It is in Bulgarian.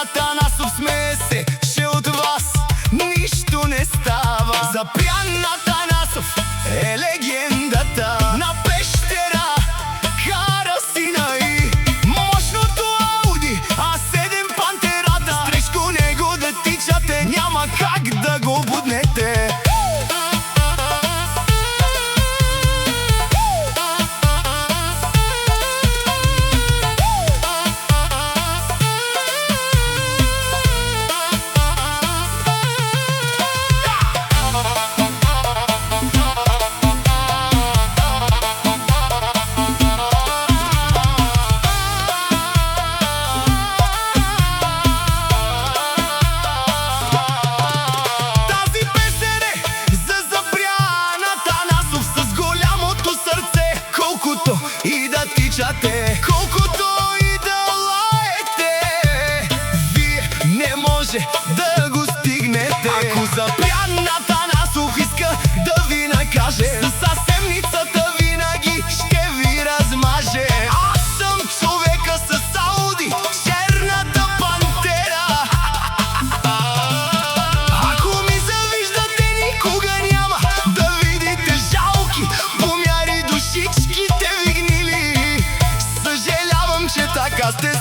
Атанасов смее се, от вас нищо не става. Запрян Атанасов е легендата на Пещера, кара сина и мощното Ауди А7 Пантерата. Срещу него да тичате, няма как да го буднете. И да тичате, колкото и да лаете, вие не може да го стигнете. Ако Запрян Атанасов иска да ви накаже, със семницата винаги ще ви размаже. Аз съм човека с Ауди, черната пантера. Ако ми завиждате, никога няма да видите жалки помяри душичките ви гнили. Съжалявам, че така сте